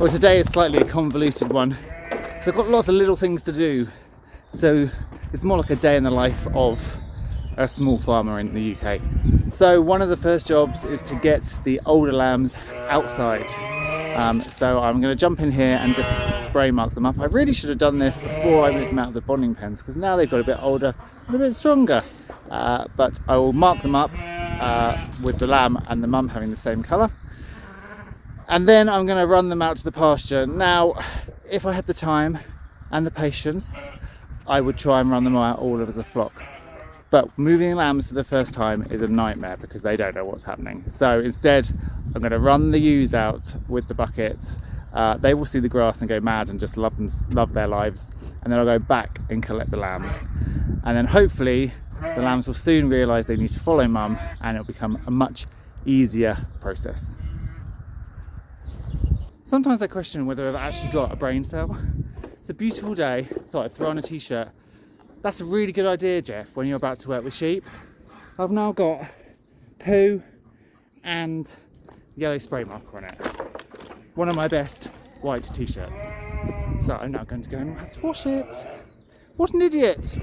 Well, today is slightly a convoluted one, so I've got lots of little things to do. So it's more like a day in the life of a small farmer in the UK. So one of the first jobs is to get the older lambs outside. So I'm going to jump in here and just spray mark them up. I really should have done this before I moved them out of the bonding pens, because now they've got a bit older, a little bit stronger. But I will mark them up with the lamb and the mum having the same colour. And then I'm going to run them out to the pasture. Now, if I had the time and the patience, I would try and run them out all as a flock. But moving lambs for the first time is a nightmare because they don't know what's happening. So instead, I'm going to run the ewes out with the bucket. They will see the grass and go mad and just love their lives. And then I'll go back and collect the lambs. And then hopefully the lambs will soon realise they need to follow mum, and it'll become a much easier process. Sometimes I question whether I've actually got a brain cell. It's a beautiful day, thought I'd throw on a t-shirt. That's a really good idea, Jeff, when you're about to work with sheep. I've now got poo and yellow spray marker on it. One of my best white t-shirts. So I'm now going to go and have to wash it. What an idiot!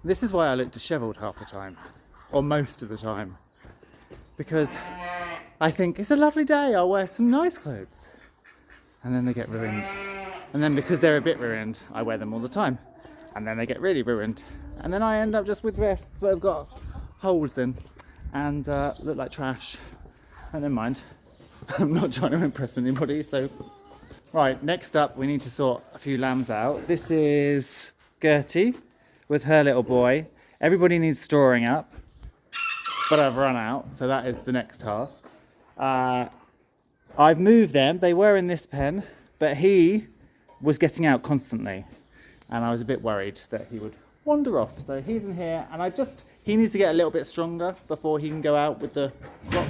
This is why I look dishevelled half the time, or most of the time. Because I think it's a lovely day, I'll wear some nice clothes. And then they get ruined. And then because they're a bit ruined, I wear them all the time. And then they get really ruined. And then I end up just with vests that have got holes in and look like trash. And never mind. I'm not trying to impress anybody, so... Right, next up we need to sort a few lambs out. This is Gertie with her little boy. Everybody needs storing up, but I've run out, so that is the next task. I've moved them. They were in this pen, but he was getting out constantly, and I was a bit worried that he would wander off. So he's in here, and he needs to get a little bit stronger before he can go out with the flock.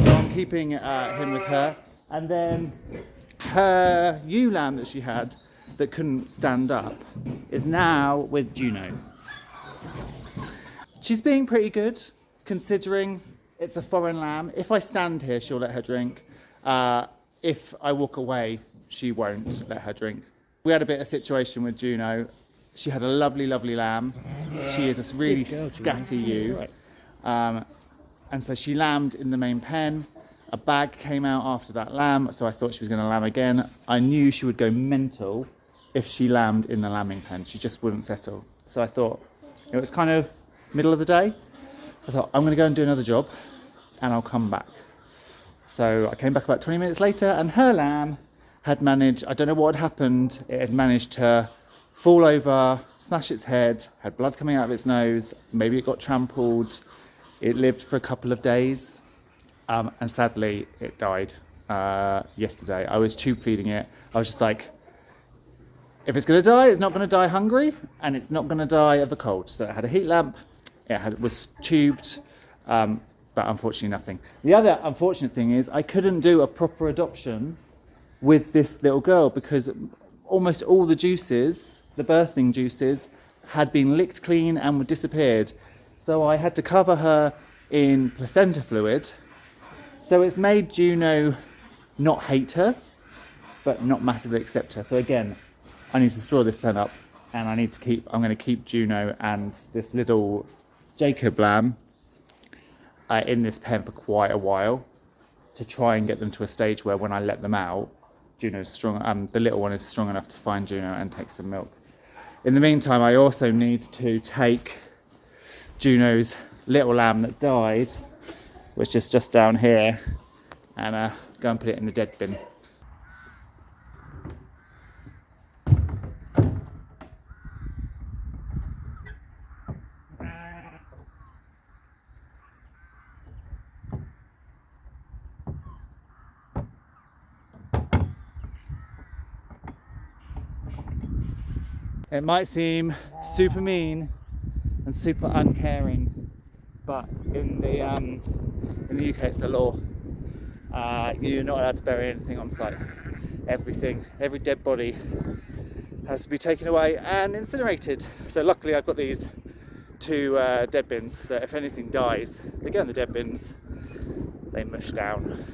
So I'm keeping him with her. And then her ewe lamb that she had that couldn't stand up is now with Juno. She's being pretty good, considering it's a foreign lamb. If I stand here, she'll let her drink. If I walk away, she won't let her drink. We had a bit of a situation with Juno. She had a lovely, lovely lamb. She is a really scatty ewe. And so she lambed in the main pen. A bag came out after that lamb, so I thought she was going to lamb again. I knew she would go mental if she lambed in the lambing pen. She just wouldn't settle. So I thought, it was kind of middle of the day. I thought, I'm going to go and do another job, and I'll come back. So I came back about 20 minutes later, and her lamb had managed, I don't know what had happened, it had managed to fall over, smash its head, had blood coming out of its nose, maybe it got trampled. It lived for a couple of days, and sadly it died yesterday. I was tube feeding it. I was just like, if it's going to die, it's not going to die hungry, and it's not going to die of the cold. So it had a heat lamp, it was tubed, but unfortunately nothing. The other unfortunate thing is I couldn't do a proper adoption with this little girl because almost all the juices, the birthing juices, had been licked clean and were disappeared. So I had to cover her in placenta fluid. So it's made Juno not hate her, but not massively accept her. So again, I need to straw this pen up, and I'm going to keep Juno and this little Jacob lamb in this pen for quite a while to try and get them to a stage where when I let them out, Juno's strong. The little one is strong enough to find Juno and take some milk. In the meantime, I also need to take Juno's little lamb that died, which is just down here, and go and put it in the dead bin. It might seem super mean and super uncaring, but in the UK it's the law. You're not allowed to bury anything on site. Every dead body has to be taken away and incinerated. So luckily I've got these two dead bins, so if anything dies, they go in the dead bins, they mush down.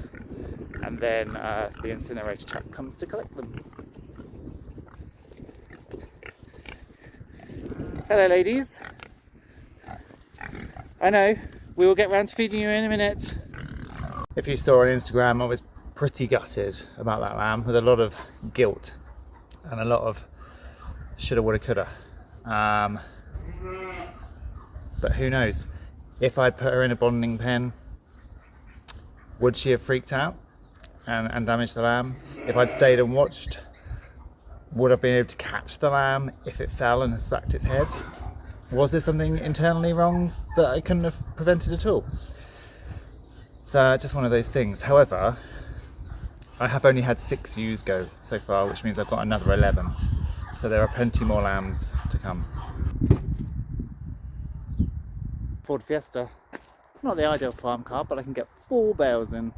and then the incinerator truck comes to collect them. Hello ladies. I know, we will get round to feeding you in a minute. If you saw on Instagram, I was pretty gutted about that lamb, with a lot of guilt and a lot of shoulda, woulda, coulda. But who knows? If I'd put her in a bonding pen, would she have freaked out and damaged the lamb? If I'd stayed and watched, would I have been able to catch the lamb if it fell and smacked its head? Was there something internally wrong that I couldn't have prevented at all? So just one of those things. However, I have only had 6 ewes go so far, which means I've got another 11. So there are plenty more lambs to come. Ford Fiesta. Not the ideal farm car, but I can get 4 bales in.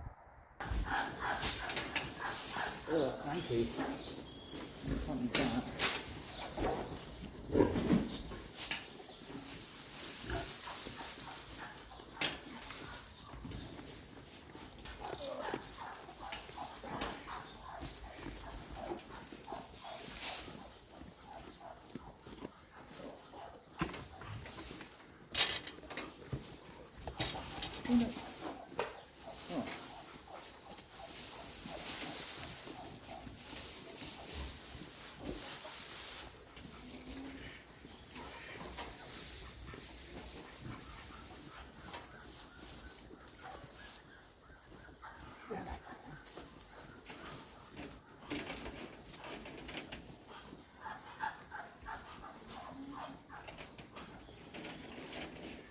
Oh, thank you.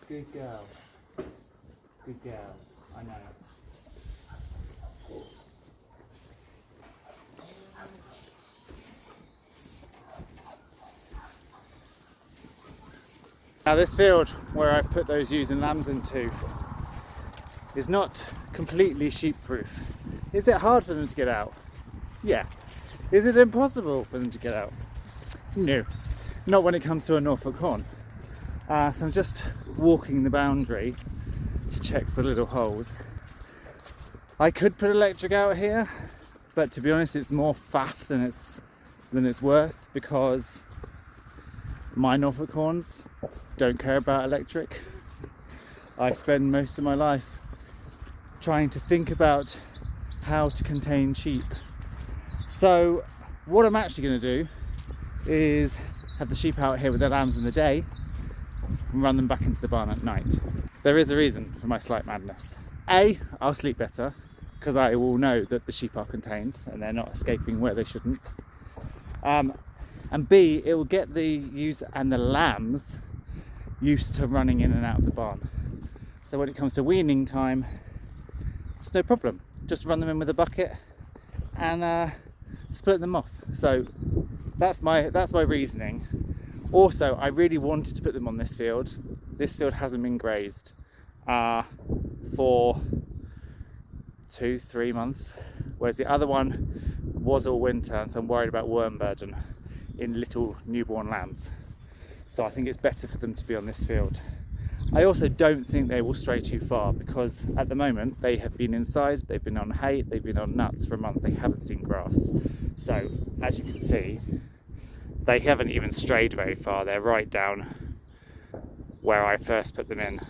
Good girl. Good girl. I know. Now this field where I put those ewes and lambs into is not completely sheep proof. Is it hard for them to get out? Yeah. Is it impossible for them to get out? No. Not when it comes to a Norfolk horn. So I'm just walking the boundary to check for little holes. I could put electric out here, but to be honest it's more faff than it's worth, because my Norfolk horns don't care about electric. I spend most of my life trying to think about how to contain sheep. So what I'm actually going to do is have the sheep out here with their lambs in the day and run them back into the barn at night. There is a reason for my slight madness. A, I'll sleep better because I will know that the sheep are contained and they're not escaping where they shouldn't. And B, it will get the ewes and the lambs used to running in and out of the barn. So when it comes to weaning time, it's no problem. Just run them in with a bucket and split them off. So that's my reasoning. Also, I really wanted to put them on this field. This field hasn't been grazed for 2-3 months, whereas the other one was all winter, and so I'm worried about worm burden in little newborn lambs. So I think it's better for them to be on this field. I also don't think they will stray too far, because at the moment they have been inside, they've been on hay, they've been on nuts for a month, they haven't seen grass. So as you can see, they haven't even strayed very far. They're right down where I first put them in.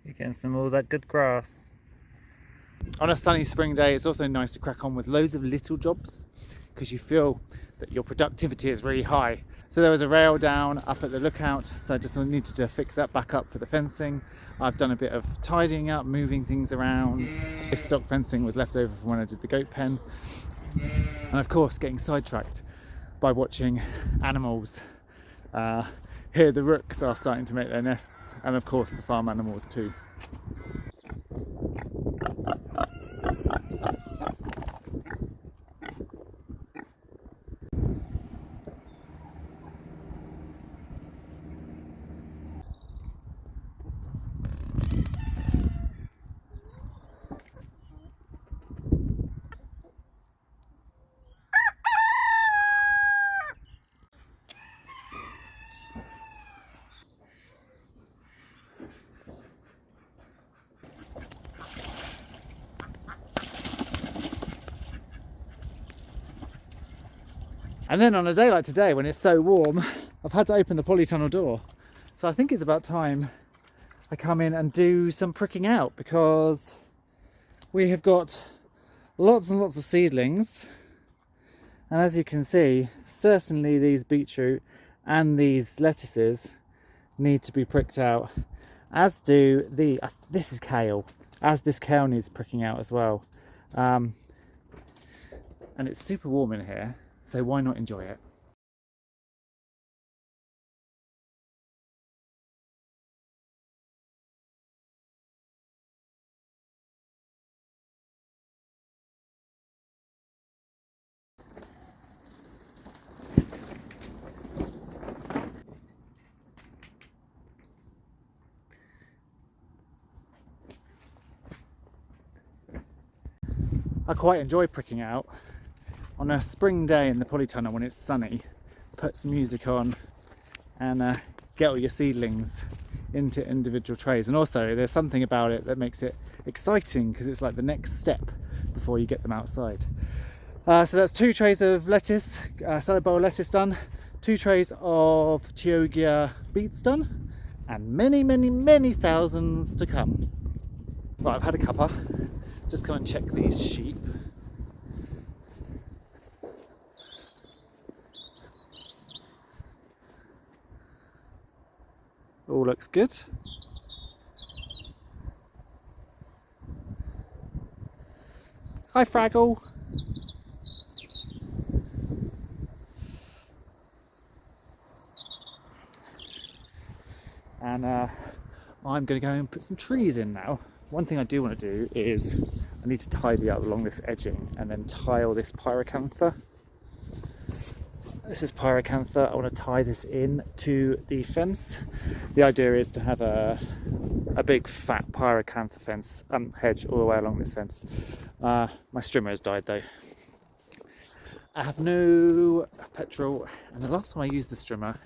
You're getting some of all that good grass. On a sunny spring day, it's also nice to crack on with loads of little jobs, because you feel that your productivity is really high. So there was a rail down up at the lookout, so I just needed to fix that back up for the fencing. I've done a bit of tidying up, moving things around. This stock fencing was left over from when I did the goat pen. And of course getting sidetracked by watching animals. Here the rooks are starting to make their nests, and of course the farm animals too. And then on a day like today, when it's so warm, I've had to open the polytunnel door. So I think it's about time I come in and do some pricking out, because we have got lots and lots of seedlings. And as you can see, certainly these beetroot and these lettuces need to be pricked out, as do this is kale, as this kale needs pricking out as well. And it's super warm in here, so why not enjoy it? I quite enjoy pricking out on a spring day in the polytunnel when it's sunny. Put some music on and get all your seedlings into individual trays. And also there's something about it that makes it exciting, because it's like the next step before you get them outside. So that's 2 trays of lettuce, salad bowl lettuce done, 2 trays of Chioggia beets done, and many, many, many thousands to come. Right, I've had a cuppa. Just come and check these sheep. All looks good. Hi, Fraggle. And I'm going to go and put some trees in now. One thing I do want to do is I need to tidy up along this edging and then tile this pyracantha. This is pyracantha. I want to tie this in to the fence. The idea is to have a big fat pyracantha fence hedge all the way along this fence. My strimmer has died though. I have no petrol, and the last time I used the strimmer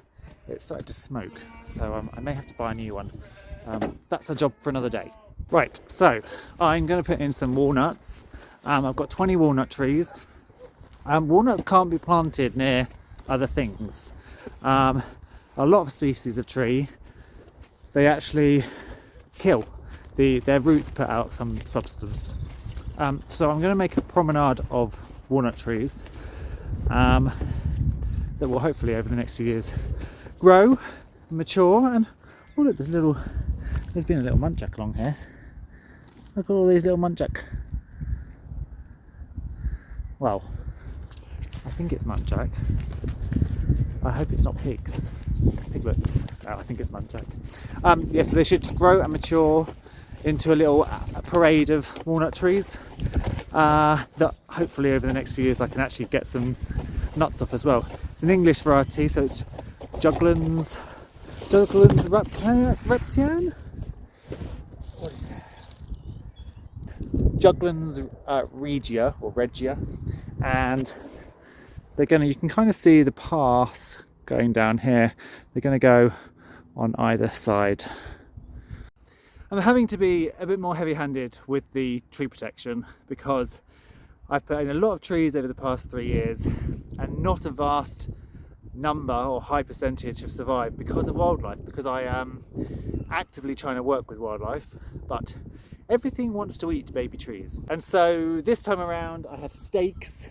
it started to smoke, so I may have to buy a new one. That's a job for another day. Right, so I'm going to put in some walnuts. I've got 20 walnut trees. Walnuts can't be planted near other things. A lot of species of tree, they actually kill. Their roots put out some substance. So I'm going to make a promenade of walnut trees that will hopefully over the next few years grow, mature, and oh look, there's been a little muntjac along here. Look at all these little muntjac. Well, I think it's muntjac. I hope it's not pigs. Piglets. Oh, I think it's muntjac. Yes, they should grow and mature into a little parade of walnut trees that hopefully over the next few years I can actually get some nuts off as well. It's an English variety, so it's Juglans Reptian? What is it? Juglans Regia or Regia, and you can kind of see the path going down here. They're going to go on either side. I'm having to be a bit more heavy-handed with the tree protection because I've put in a lot of trees over the past 3 years and not a vast number or high percentage have survived because of wildlife, because I am actively trying to work with wildlife, but everything wants to eat baby trees. And so this time around I have stakes,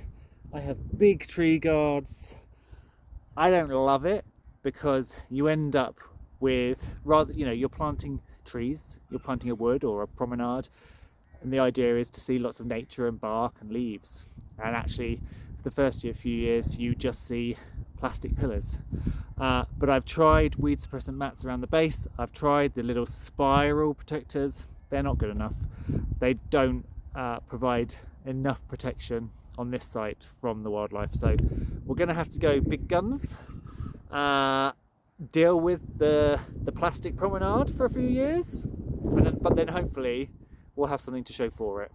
I have big tree guards. I don't love it because you end up with you're planting trees, you're planting a wood or a promenade, and the idea is to see lots of nature and bark and leaves, and actually for the first few years you just see plastic pillars. But I've tried weed suppressant mats around the base, I've tried the little spiral protectors. They're not good enough. They don't provide enough protection on this site from the wildlife, so we're going to have to go big guns, deal with the plastic promenade for a few years, but then hopefully we'll have something to show for it.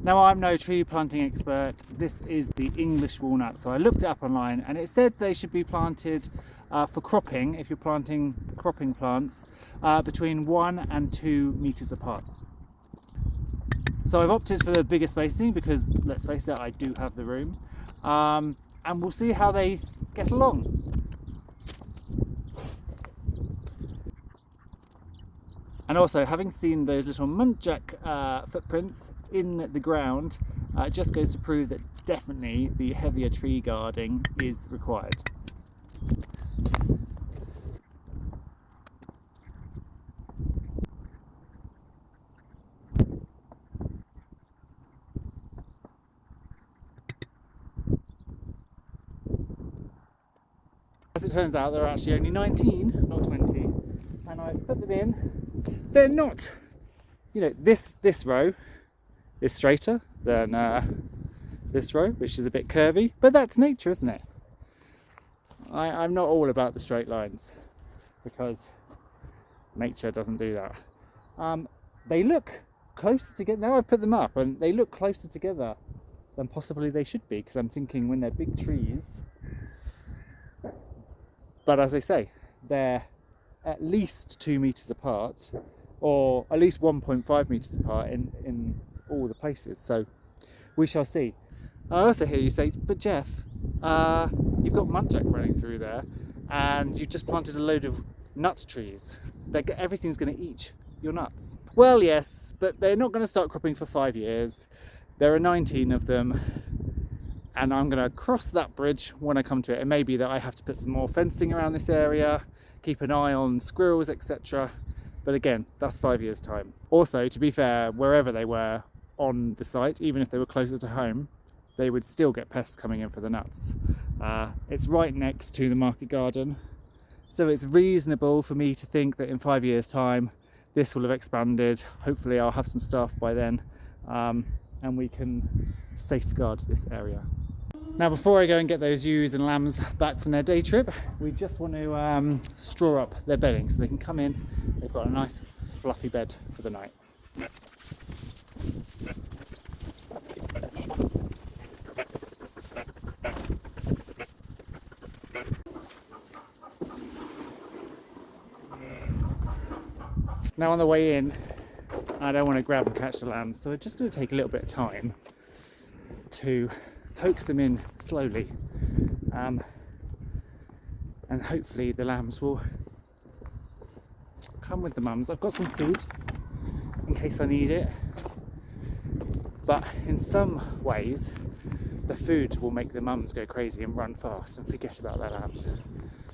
Now, I'm no tree planting expert. This is the English walnut. So I looked it up online and it said they should be planted for cropping, if you're planting cropping plants, between 1 and 2 meters apart. So I've opted for the bigger spacing because, let's face it, I do have the room, and we'll see how they get along. And also, having seen those little muntjac footprints in the ground, it just goes to prove that definitely the heavier tree guarding is required. As it turns out, there are actually only 19, not 20, and I've put them in. They're not, you know, this row is straighter than this row, which is a bit curvy, but that's nature, isn't it? I'm not all about the straight lines because nature doesn't do that. They look closer together, now I've put them up, and they look closer together than possibly they should be, because I'm thinking when they're big trees. But as I say, they're at least 2 meters apart, or at least 1.5 meters apart in all the places. So we shall see. I also hear you say, but Jeff, you've got muntjac running through there, and you've just planted a load of nut trees. Everything's going to eat your nuts. Well, yes, but they're not going to start cropping for 5 years. There are 19 of them. And I'm going to cross that bridge when I come to it. It may be that I have to put some more fencing around this area, keep an eye on squirrels, etc. But again, that's 5 years' time. Also, to be fair, wherever they were on the site, even if they were closer to home, they would still get pests coming in for the nuts. It's right next to the market garden, so it's reasonable for me to think that in 5 years' time, this will have expanded. Hopefully I'll have some staff by then, and we can safeguard this area. Now, before I go and get those ewes and lambs back from their day trip, we just want to straw up their bedding so they can come in. They've got a nice fluffy bed for the night. Now on the way in, I don't want to grab and catch the lambs, so I'm just going to take a little bit of time to coax them in slowly, and hopefully the lambs will come with the mums. I've got some food in case I need it, but in some ways the food will make the mums go crazy and run fast and forget about their lambs,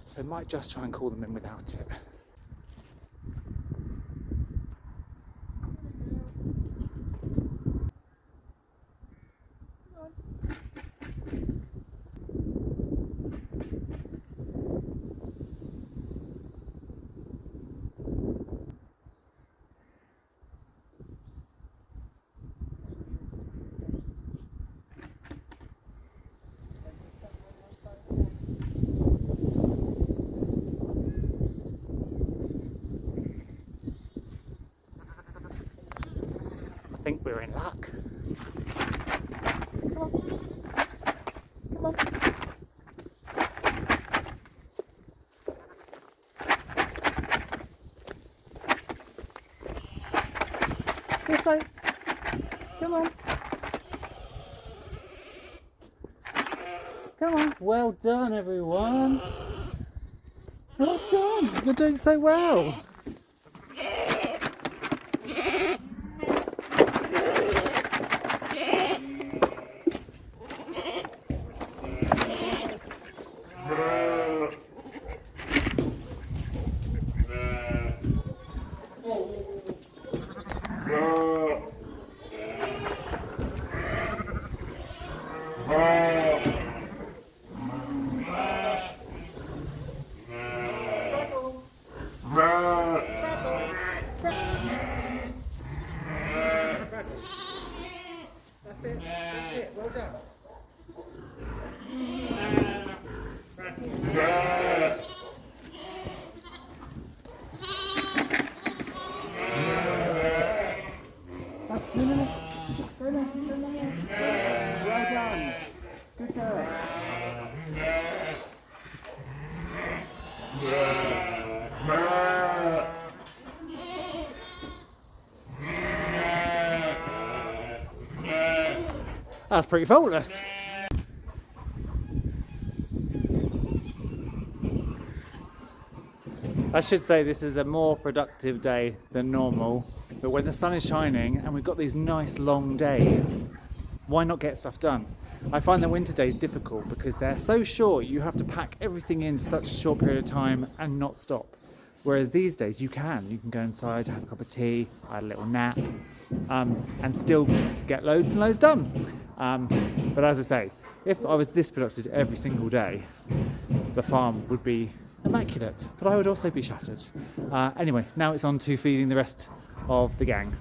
so I might just try and call them in without it. I think we're in luck. Come on. Come on. This way. Come on. Come on. Well done, everyone. Well done. You're doing so well. That's pretty faultless. I should say this is a more productive day than normal, but when the sun is shining and we've got these nice long days, why not get stuff done? I find the winter days difficult because they're so short, you have to pack everything into such a short period of time and not stop. Whereas these days you can go inside, have a cup of tea, have a little nap, and still get loads and loads done. But as I say, if I was this productive every single day, the farm would be immaculate, but I would also be shattered. Anyway, now it's on to feeding the rest of the gang.